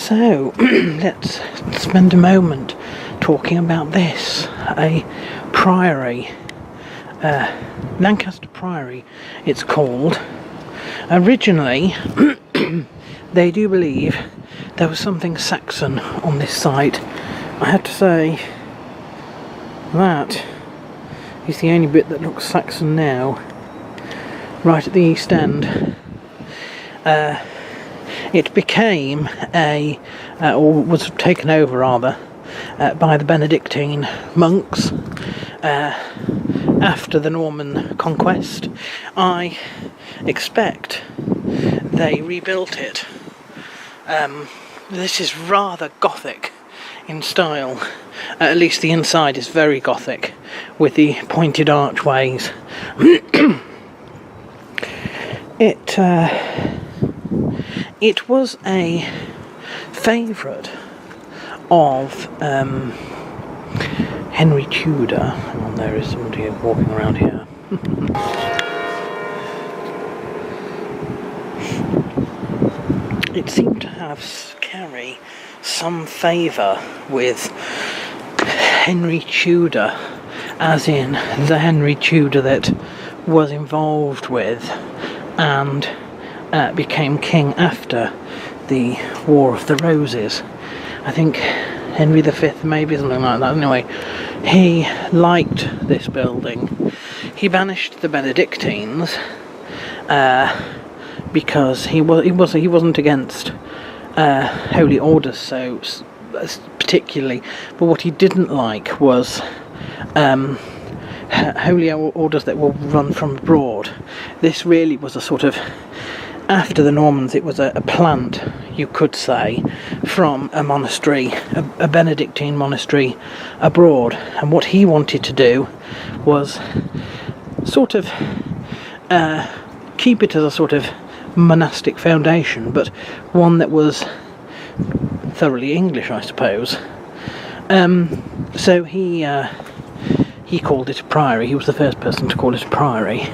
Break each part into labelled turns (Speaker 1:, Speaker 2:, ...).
Speaker 1: So let's spend a moment talking about this. A priory, Lancaster Priory it's called. Originally they do believe there was something Saxon on this site. I have to say that is the only bit that looks Saxon now, right at the east end. It became or was taken over rather, by the Benedictine monks after the Norman conquest. I expect they rebuilt it. This is rather Gothic in style. At least the inside is very Gothic, with the pointed archways. It was a favourite of Henry Tudor. Hang on, there is somebody walking around here. It seemed to carry some favour with Henry Tudor, as in the Henry Tudor that was involved with and became king after the War of the Roses. I think Henry V, maybe, something like that. Anyway, he liked this building. He banished the Benedictines because he wasn't against holy orders so particularly, but what he didn't like was holy orders that were run from abroad. This really was a sort of, after the Normans, it was a plant, you could say, from a monastery, a Benedictine monastery abroad. And what he wanted to do was sort of keep it as a sort of monastic foundation, but one that was thoroughly English, I suppose. So he called it a priory. He was the first person to call it a priory.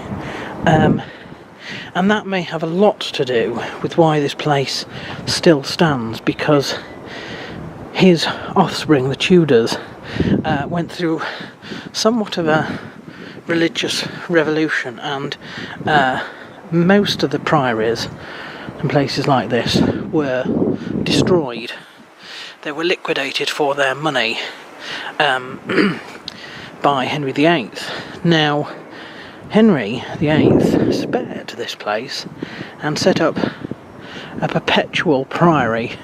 Speaker 1: And that may have a lot to do with why this place still stands, because his offspring, the Tudors, went through somewhat of a religious revolution, and most of the priories and places like this were destroyed. They were liquidated for their money by Henry VIII. Now, Henry VIII spared this place and set up a perpetual priory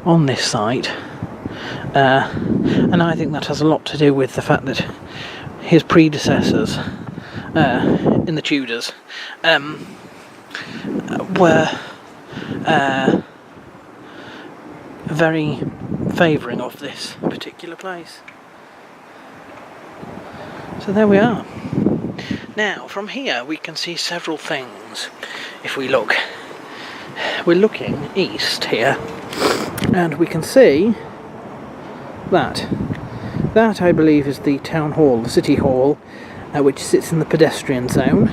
Speaker 1: on this site, and I think that has a lot to do with the fact that his predecessors in the Tudors were very favouring of this particular place. So there we are. Now, from here we can see several things. If we look, we're looking east here, and we can see that I believe is the town hall, the city hall, which sits in the pedestrian zone.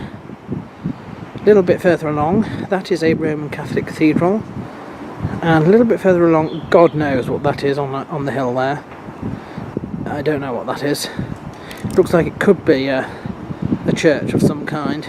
Speaker 1: A little bit further along, that is a Roman Catholic cathedral, and a little bit further along, God knows what that is on the hill there. I don't know what that is. It looks like it could be a church of some kind.